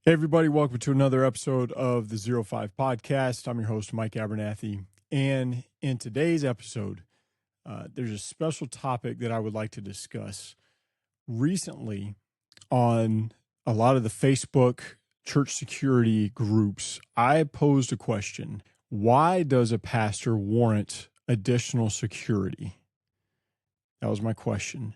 Hey everybody, welcome to another episode of the Zero Five Podcast. I'm your host, Mike Abernathy. And in today's episode, there's a special topic that I would like to discuss. Recently, on a lot of the Facebook church security groups, I posed a question. Why does a pastor warrant additional security? That was my question.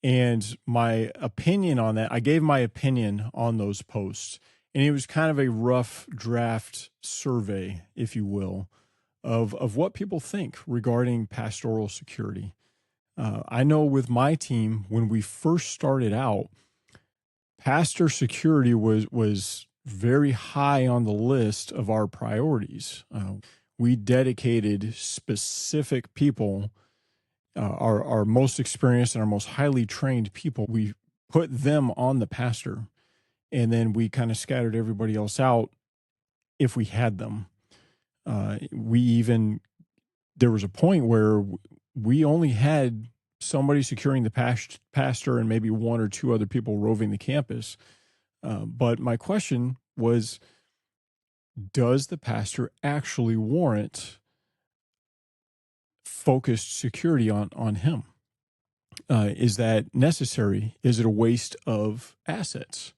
And my opinion on that, I gave my opinion on those posts. And it was kind of a rough draft survey, if you will, of what people think regarding pastoral security. I know with my team, when we first started out, pastor security was very high on the list of our priorities. We dedicated specific people, our most experienced and our most highly trained people. We put them on the pastor, and then we kind of scattered everybody else out if we had them. There was a point where we only had somebody securing the pastor and maybe one or two other people roving the campus. But my question was, does the pastor actually warrant focused security on him? Is that necessary? Is it a waste of assets?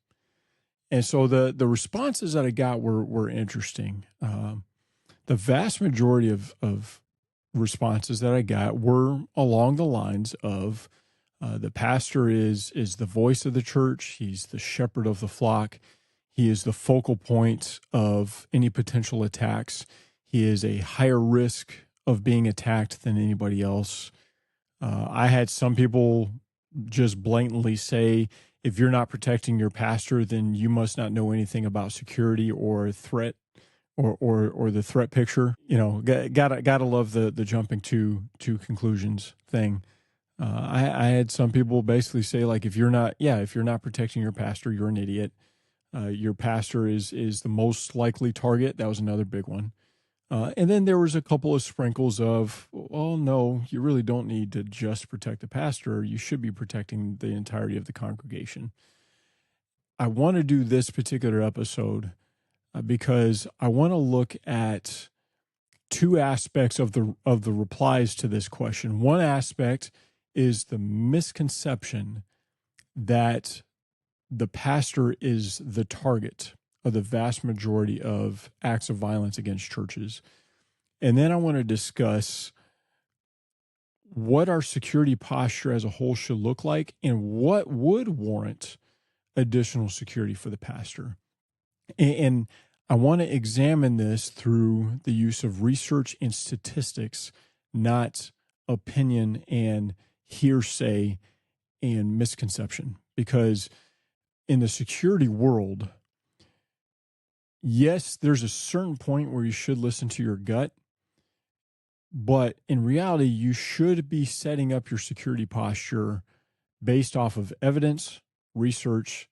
And so the responses that I got were interesting. The vast majority of responses that I got were along the lines of the pastor is the voice of the church. He's the shepherd of the flock. He is the focal point of any potential attacks. He is a higher risk of being attacked than anybody else. I had some people just blatantly say, if you're not protecting your pastor, then you must not know anything about security or threat or the threat picture. You know, gotta love the jumping to conclusions thing. I had some people basically say, like, if you're not protecting your pastor, you're an idiot. Your pastor is the most likely target. That was another big one. And then there was a couple of sprinkles of, well, no, you really don't need to just protect the pastor. You should be protecting the entirety of the congregation. I want to do this particular episode because I want to look at two aspects of the replies to this question. One aspect is the misconception that the pastor is the target of the vast majority of acts of violence against churches. And then I want to discuss what our security posture as a whole should look like and what would warrant additional security for the pastor. And I want to examine this through the use of research and statistics, not opinion and hearsay and misconception. Because in the security world, yes, there's a certain point where you should listen to your gut, but in reality, you should be setting up your security posture based off of evidence, research,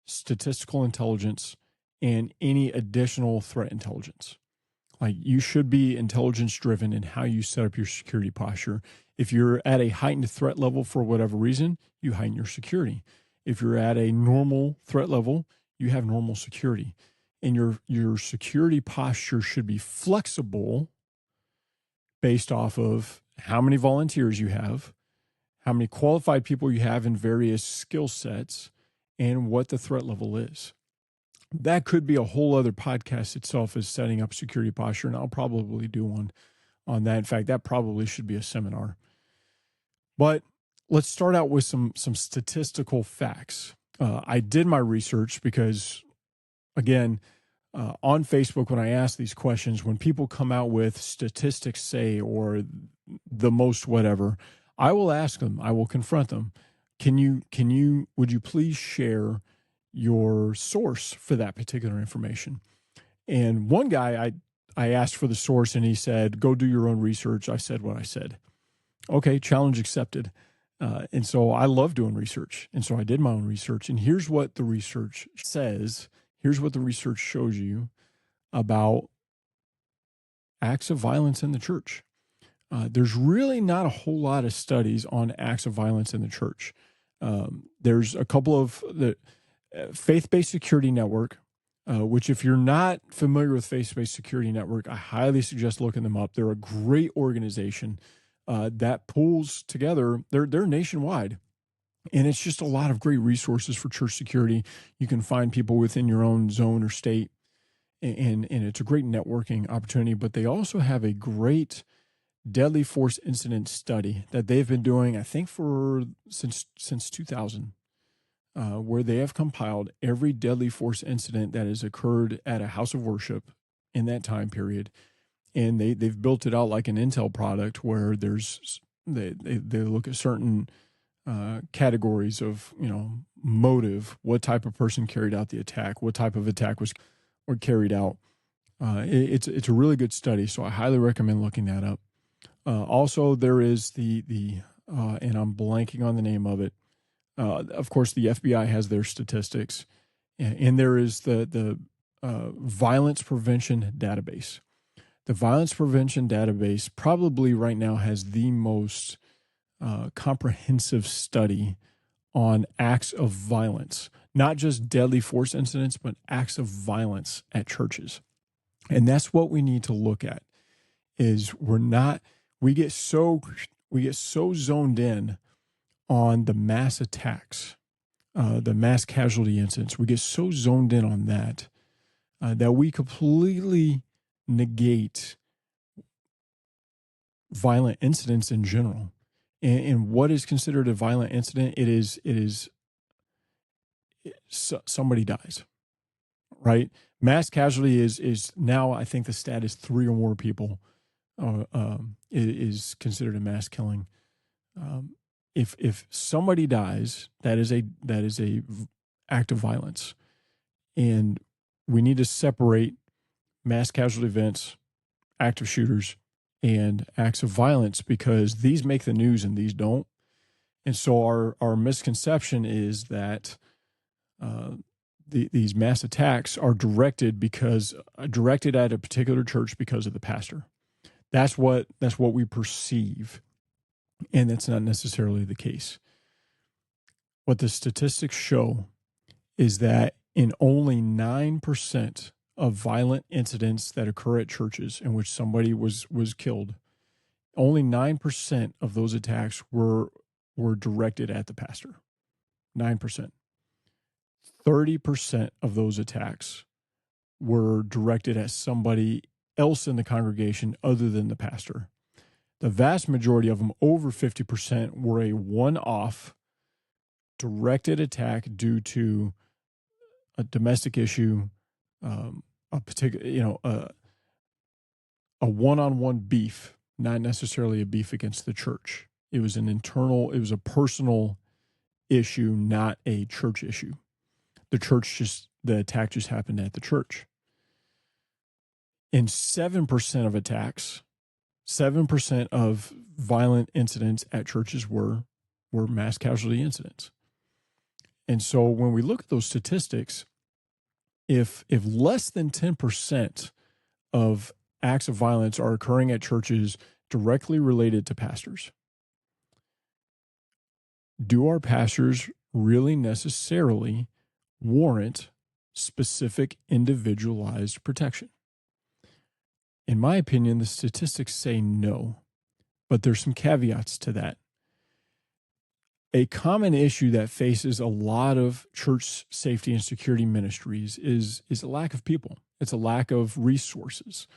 statistical intelligence, and any additional threat intelligence. Like, you should be intelligence driven in how you set up your security posture. If you're at a heightened threat level for whatever reason, you heighten your security. If you're at a normal threat level, you have normal security. And your security posture should be flexible based off of how many volunteers you have, how many qualified people you have in various skill sets, and what the threat level is. That could be a whole other podcast itself, is setting up security posture, and I'll probably do one on that. In fact, that probably should be a seminar. But let's start out with some statistical facts. I did my research because, again, on Facebook, when I ask these questions, when people come out with statistics say, or the most whatever, I will ask them, I will confront them. Would you please share your source for that particular information? And one guy, I asked for the source and he said, go do your own research. I said what I said. Okay, challenge accepted. And so I love doing research. And so I did my own research. And here's what the research says. Here's what the research shows you about acts of violence in the church. There's really not a whole lot of studies on acts of violence in the church. There's a couple of Faith-Based Security Network, which if you're not familiar with Faith-Based Security Network, I highly suggest looking them up. They're a great organization that pulls together, they're nationwide. And it's just a lot of great resources for church security. You can find people within your own zone or state, and it's a great networking opportunity. But they also have a great deadly force incident study that they've been doing, I think, since 2000, where they have compiled every deadly force incident that has occurred at a house of worship in that time period, and they've built it out like an Intel product where they look at certain categories of, motive, what type of person carried out the attack, what type of attack was or carried out. It's a really good study, so I highly recommend looking that up. Also, there is the and I'm blanking on the name of it. Of course, the FBI has their statistics, and there is the violence prevention database. The violence prevention database probably right now has the most comprehensive study on acts of violence, not just deadly force incidents, but acts of violence at churches. And that's what we need to look at. Is we get so zoned in on the mass attacks, the mass casualty incidents. We get so zoned in on that that we completely negate violent incidents in general. And what is considered a violent incident? It is somebody dies, right? Mass casualty is now, I think the stat is 3 or more people is considered a mass killing. If somebody dies, that is a act of violence, and we need to separate mass casualty events, active shooters, and acts of violence, because these make the news and these don't. And so our misconception is that these mass attacks are directed at a particular church because of the pastor. That's what we perceive, and that's not necessarily the case. What the statistics show is that in only 9% of violent incidents that occur at churches in which somebody was killed, only 9% of those attacks were directed at the pastor. 9%. 30% of those attacks were directed at somebody else in the congregation other than the pastor. The vast majority of them, over 50%, were a one-off directed attack due to a domestic issue, a particular, a one-on-one beef, not necessarily a beef against the church. It was a personal issue, not a church issue. The attack just happened at the church. In 7% of attacks, 7% of violent incidents at churches were mass casualty incidents. And so when we look at those statistics, if less than 10% of acts of violence are occurring at churches directly related to pastors, do our pastors really necessarily warrant specific individualized protection? In my opinion, the statistics say no, but there's some caveats to that. A common issue that faces a lot of church safety and security ministries is a lack of people. It's a lack of resources.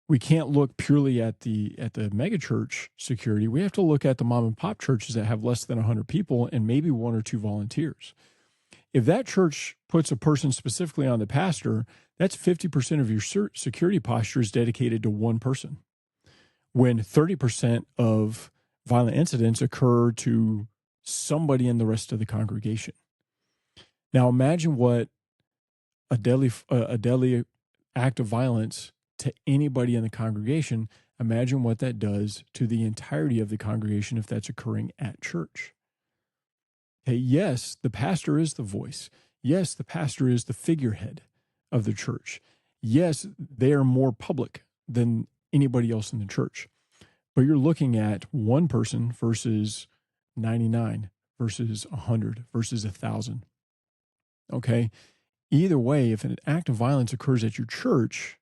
We can't look purely at the megachurch security. We have to look at the mom and pop churches that have less than 100 people and maybe 1 or 2 volunteers. If that church puts a person specifically on the pastor, that's 50% of your security posture is dedicated to one person, when 30% of violent incidents occur to somebody in the rest of the congregation. Now imagine what a deadly act of violence to anybody in the congregation, imagine what that does to the entirety of the congregation if that's occurring at church. Okay, yes, the pastor is the voice. Yes, the pastor is the figurehead of the church. Yes, they are more public than anybody else in the church. But you're looking at one person versus 99 versus 100 versus 1,000. Okay. Either way, if an act of violence occurs at your church,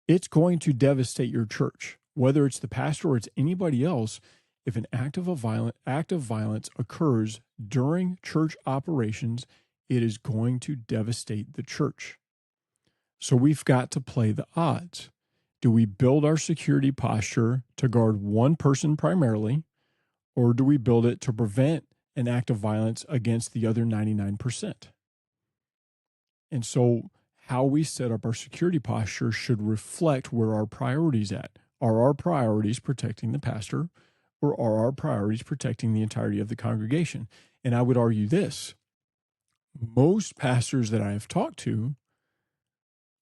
it's going to devastate your church, whether it's the pastor or it's anybody else. If an act of violence occurs during church operations, it is going to devastate the church. So we've got to play the odds. Do we build our security posture to guard one person primarily, or do we build it to prevent an act of violence against the other 99%? And so how we set up our security posture should reflect where our priorities at. Are our priorities protecting the pastor, or are our priorities protecting the entirety of the congregation? And I would argue this: most pastors that I have talked to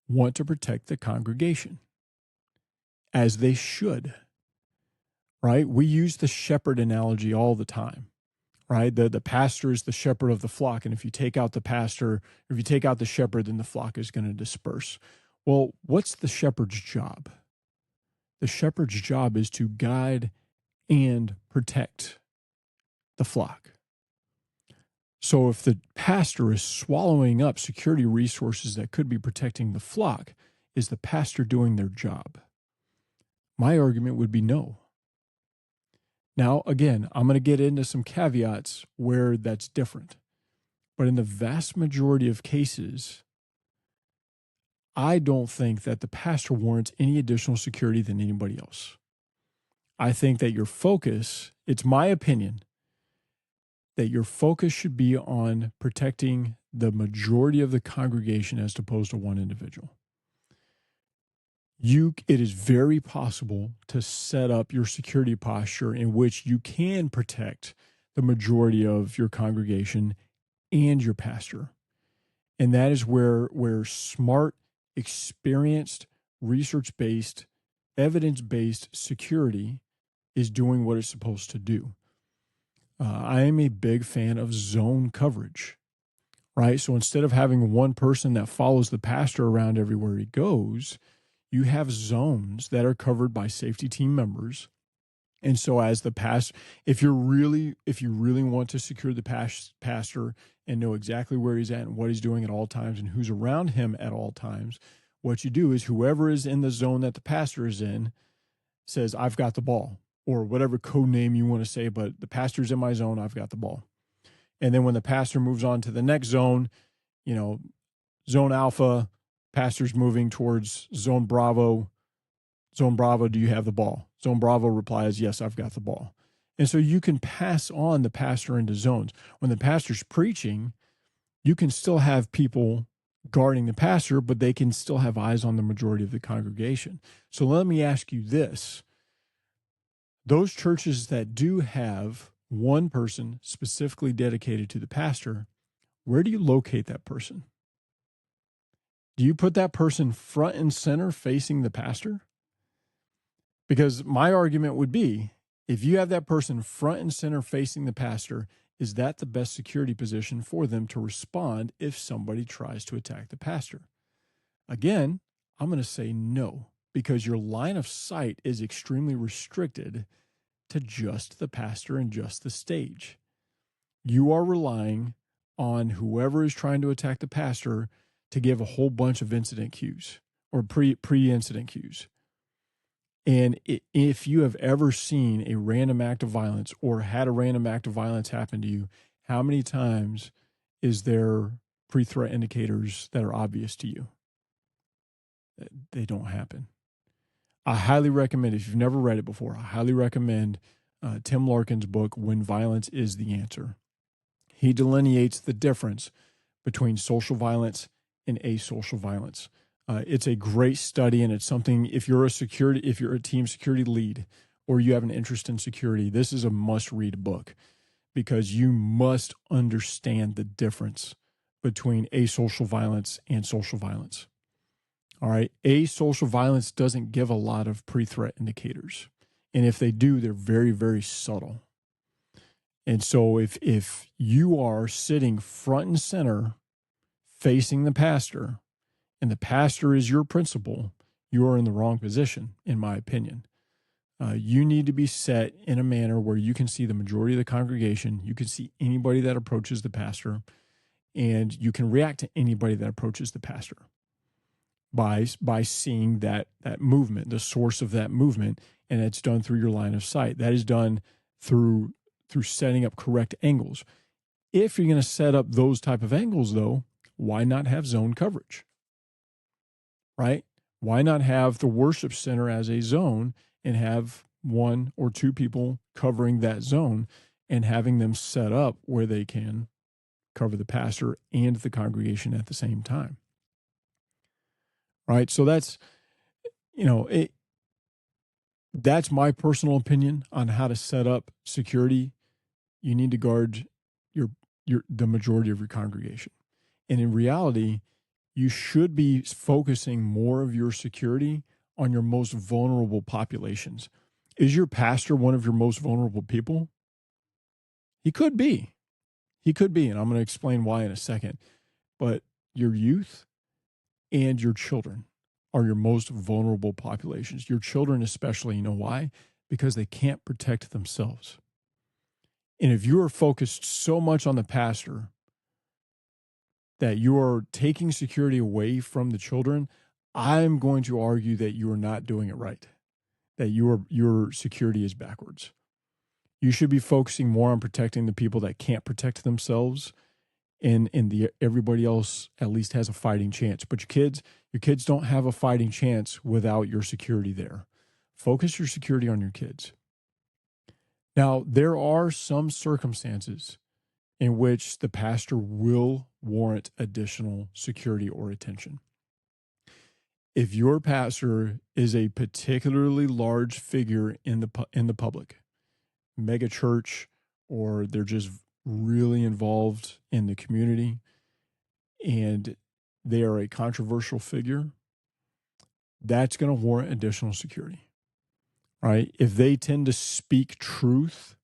want to protect the congregation, as they should, right? We use the shepherd analogy all the time, right? The pastor is the shepherd of the flock. And if you take out the pastor, if you take out the shepherd, then the flock is going to disperse. Well, what's the shepherd's job? The shepherd's job is to guide and protect the flock. So if the pastor is swallowing up security resources that could be protecting the flock, is the pastor doing their job? My argument would be no. Now, again, I'm going to get into some caveats where that's different. But in the vast majority of cases, I don't think that the pastor warrants any additional security than anybody else. I think that your focus, it's my opinion, that your focus should be on protecting the majority of the congregation as opposed to one individual. It is very possible to set up your security posture in which you can protect the majority of your congregation and your pastor. And that is where smart, experienced, research-based, evidence-based security is doing what it's supposed to do. I am a big fan of zone coverage, right? So instead of having one person that follows the pastor around everywhere he goes, you have zones that are covered by safety team members. And so as the pastor, if you really want to secure the pastor and know exactly where he's at and what he's doing at all times and who's around him at all times, what you do is whoever is in the zone that the pastor is in says, I've got the ball, or whatever code name you want to say, but the pastor's in my zone, I've got the ball. And then when the pastor moves on to the next zone, zone alpha, pastor's moving towards zone Bravo. Zone Bravo, do you have the ball? Zone Bravo replies, yes, I've got the ball. And so you can pass on the pastor into zones. When the pastor's preaching, you can still have people guarding the pastor, but they can still have eyes on the majority of the congregation. So let me ask you this. Those churches that do have one person specifically dedicated to the pastor, where do you locate that person? Do you put that person front and center facing the pastor? Because my argument would be, if you have that person front and center facing the pastor, is that the best security position for them to respond if somebody tries to attack the pastor? Again, I'm going to say no, because your line of sight is extremely restricted to just the pastor and just the stage. You are relying on whoever is trying to attack the pastor to give a whole bunch of incident cues or pre-incident cues. And if you have ever seen a random act of violence or had a random act of violence happen to you, how many times is there pre-threat indicators that are obvious to you? They don't happen. I highly recommend, if you've never read it before, I highly recommend Tim Larkin's book, When Violence is the Answer. He delineates the difference between social violence and asocial violence. It's a great study, and it's something, if you're a team security lead or you have an interest in security, this is a must-read book, because you must understand the difference between asocial violence and social violence. All right. Asocial violence doesn't give a lot of pre-threat indicators. And if they do, they're very, very subtle. And so if you are sitting front and center facing the pastor, and the pastor is your principal, you are in the wrong position, in my opinion. You need to be set in a manner where you can see the majority of the congregation, you can see anybody that approaches the pastor, and you can react to anybody that approaches the pastor by seeing that movement, the source of that movement, and it's done through your line of sight. That is done through setting up correct angles. If you're going to set up those type of angles, though, why not have zone coverage? Right? Why not have the worship center as a zone and have one or two people covering that zone and having them set up where they can cover the pastor and the congregation at the same time? Right? So that's, that's my personal opinion on how to set up security. You need to guard the majority of your congregation. And in reality, you should be focusing more of your security on your most vulnerable populations. Is your pastor one of your most vulnerable people? He could be. He could be, and I'm going to explain why in a second. But your youth and your children are your most vulnerable populations. Your children especially, you know why? Because they can't protect themselves. And if you are focused so much on the pastor that you are taking security away from the children, I'm going to argue that you are not doing it right, that your security is backwards. You should be focusing more on protecting the people that can't protect themselves, and everybody else at least has a fighting chance. But your kids don't have a fighting chance without your security there. Focus your security on your kids. Now, there are some circumstances in which the pastor will warrant additional security or attention. If your pastor is a particularly large figure in the public, mega church, or they're just really involved in the community, and they are a controversial figure, that's going to warrant additional security, right? If they tend to speak truth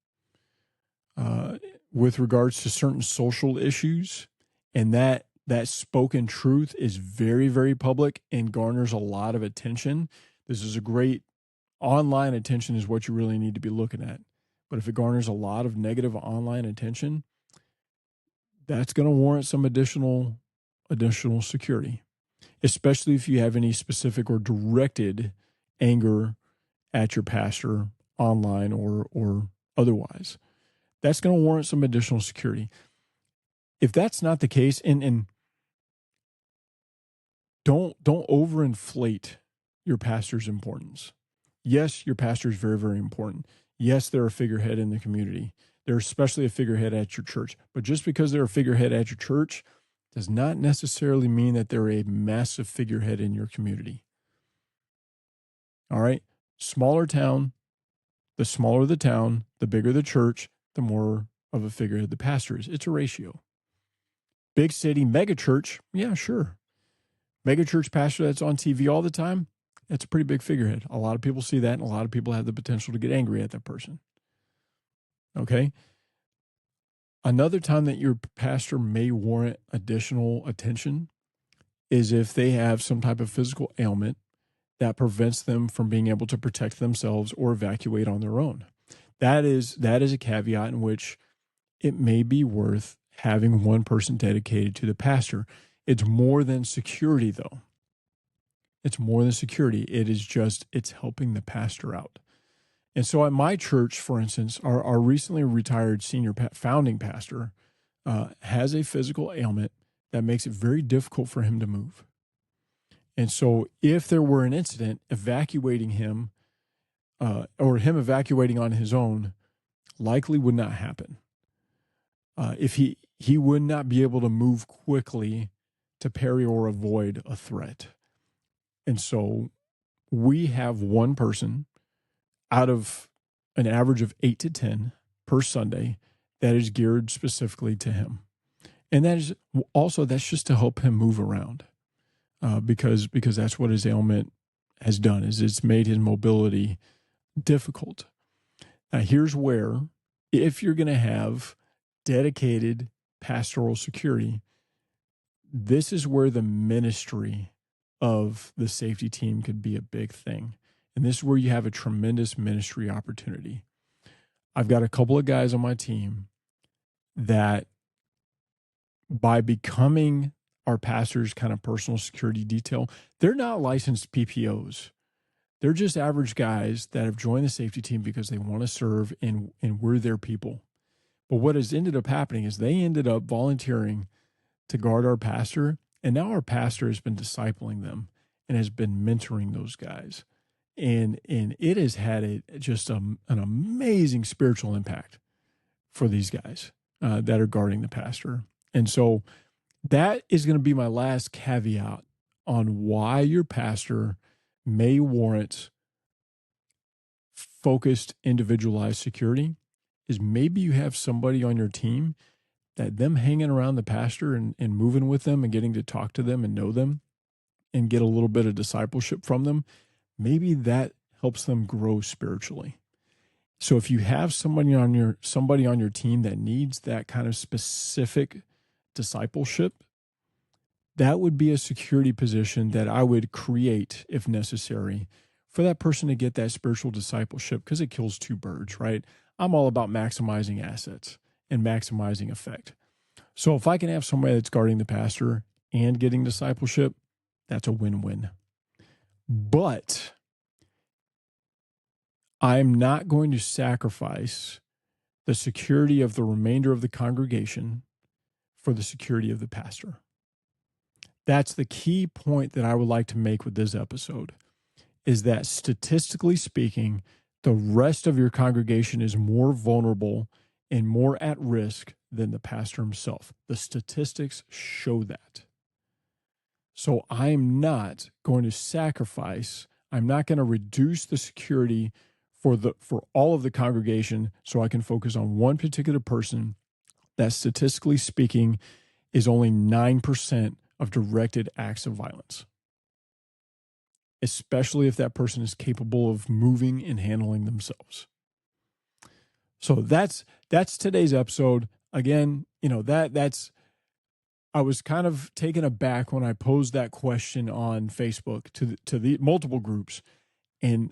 with regards to certain social issues, and that spoken truth is very, very public and garners a lot of attention, this is a great online attention is what you really need to be looking at. But if it garners a lot of negative online attention, that's going to warrant some additional security, especially if you have any specific or directed anger at your pastor online or otherwise. That's going to warrant some additional security. If that's not the case, and don't overinflate your pastor's importance. Yes, your pastor is very, very important. Yes, they're a figurehead in the community. They're especially a figurehead at your church. But just because they're a figurehead at your church does not necessarily mean that they're a massive figurehead in your community. All right? Smaller town, the smaller the town, the bigger the church, the more of a figurehead the pastor is. It's a ratio. Big city, mega church, yeah, sure. Mega church pastor that's on TV all the time, that's a pretty big figurehead. A lot of people see that, and a lot of people have the potential to get angry at that person. Okay? Another time that your pastor may warrant additional attention is if they have some type of physical ailment that prevents them from being able to protect themselves or evacuate on their own. That is a caveat in which it may be worth having one person dedicated to the pastor. It's more than security, though. It's more than security. It's helping the pastor out. And so at my church, for instance, our recently retired senior founding pastor has a physical ailment that makes it very difficult for him to move. And so if there were an incident, evacuating him or him evacuating on his own likely would not happen. If he would not be able to move quickly to parry or avoid a threat. And so we have one person out of an average of 8 to 10 per Sunday that is geared specifically to him. And that's just to help him move around because that's what his ailment has done, is it's made his mobility difficult. Now, here's where, if you're going to have dedicated pastoral security, this is where the ministry of the safety team could be a big thing. And this is where you have a tremendous ministry opportunity. I've got a couple of guys on my team that, by becoming our pastor's kind of personal security detail, they're not licensed PPOs. They're just average guys that have joined the safety team because they want to serve and we're their people. But what has ended up happening is they ended up volunteering to guard our pastor, and now our pastor has been discipling them and has been mentoring those guys. And it has had just an amazing spiritual impact for these guys that are guarding the pastor. And so that is going to be my last caveat on why your pastor may warrant focused, individualized security, is maybe you have somebody on your team that them hanging around the pastor and moving with them and getting to talk to them and know them and get a little bit of discipleship from them, maybe that helps them grow spiritually. So if you have somebody on your team that needs that kind of specific discipleship, that would be a security position that I would create, if necessary, for that person to get that spiritual discipleship, because it kills two birds, right? I'm all about maximizing assets and maximizing effect. So if I can have somebody that's guarding the pastor and getting discipleship, that's a win-win. But I'm not going to sacrifice the security of the remainder of the congregation for the security of the pastor. That's the key point that I would like to make with this episode, is that statistically speaking, the rest of your congregation is more vulnerable and more at risk than the pastor himself. The statistics show that. So I'm not going to sacrifice, I'm not going to reduce the security for all of the congregation so I can focus on one particular person that, statistically speaking, is only 9% of directed acts of violence, especially if that person is capable of moving and handling themselves. So that's today's episode. Again, that's I was kind of taken aback when I posed that question on Facebook to the multiple groups, and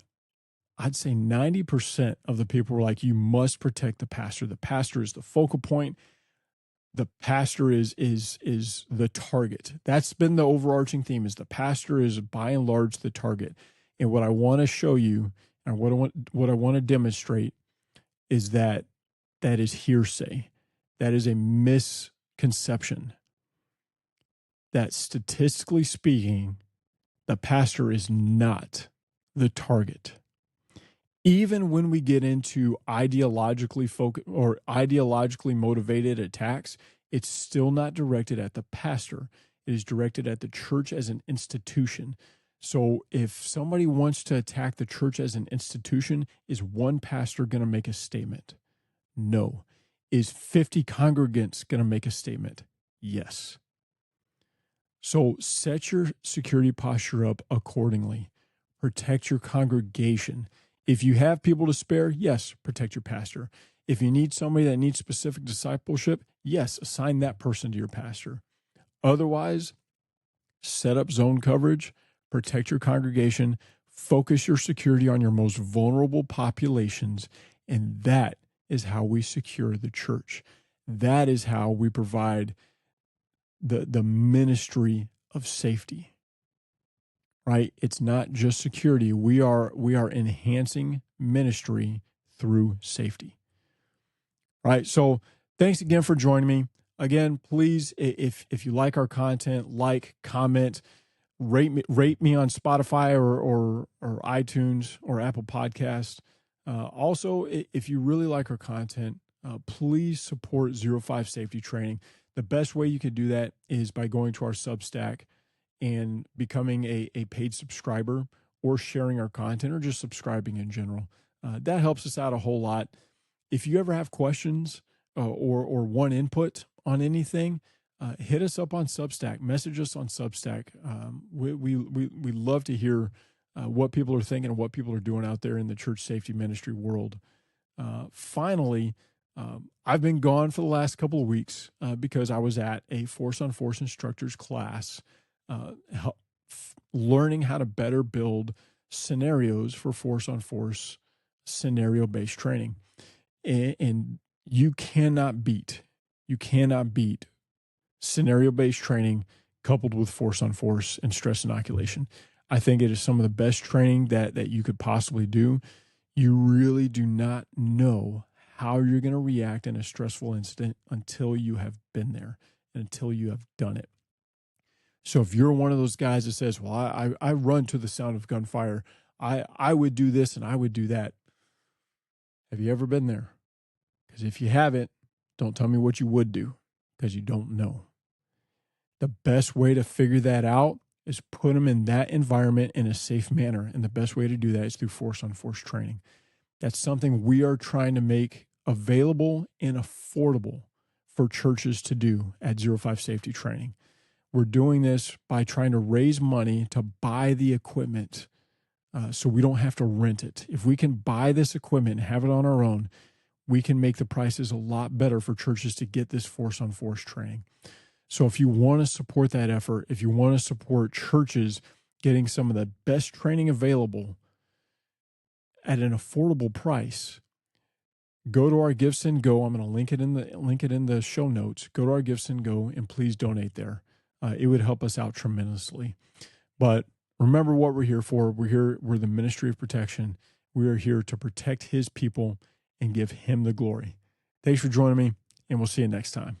I'd say 90% of the people were like, you must protect the pastor. The pastor is the focal point. The pastor is the target. That's been the overarching theme, is the pastor is by and large the target. And what I want to show you, and what I want to demonstrate, is that is hearsay. That is a misconception. That statistically speaking, the pastor is not the target. Even when we get into ideologically focused or ideologically motivated attacks, it's still not directed at the pastor. It is directed at the church as an institution. So if somebody wants to attack the church as an institution, is one pastor going to make a statement? No. Is 50 congregants going to make a statement? Yes. So set your security posture up accordingly. Protect your congregation. If you have people to spare, yes, protect your pastor. If you need somebody that needs specific discipleship, yes, assign that person to your pastor. Otherwise, set up zone coverage, protect your congregation, focus your security on your most vulnerable populations, and that is how we secure the church. That is how we provide the ministry of safety. Right? It's not just security. We are enhancing ministry through safety. Right? So thanks again for joining me. Again, please, if you like our content, comment, rate me on Spotify or iTunes or Apple Podcast. Also, if you really like our content, please support 05 Safety Training. The best way you could do that is by going to our Substack and becoming a paid subscriber, or sharing our content, or just subscribing in general. That helps us out a whole lot. If you ever have questions or want input on anything, hit us up on Substack. Message us on Substack. We love to hear what people are thinking and what people are doing out there in the church safety ministry world. Finally, I've been gone for the last couple of weeks because I was at a Force on Force instructors class, learning how to better build scenarios for force on force scenario based training. And you cannot beat scenario based training coupled with force on force and stress inoculation. I think it is some of the best training that you could possibly do. You really do not know how you're going to react in a stressful incident until you have been there and until you have done it. So if you're one of those guys that says, well, I run to the sound of gunfire, I would do this and I would do that. Have you ever been there? Because if you haven't, don't tell me what you would do, because you don't know. The best way to figure that out is put them in that environment in a safe manner. And the best way to do that is through force on force training. That's something we are trying to make available and affordable for churches to do at 05 Safety Training. We're doing this by trying to raise money to buy the equipment so we don't have to rent it. If we can buy this equipment and have it on our own, we can make the prices a lot better for churches to get this force on force training. So if you want to support that effort, if you want to support churches getting some of the best training available at an affordable price, go to our GiveSendGo. I'm going to link it in the show notes. Go to our GiveSendGo and please donate there. It would help us out tremendously. But remember what we're here for. We're the ministry of protection. We are here to protect his people and give him the glory. Thanks for joining me, and we'll see you next time.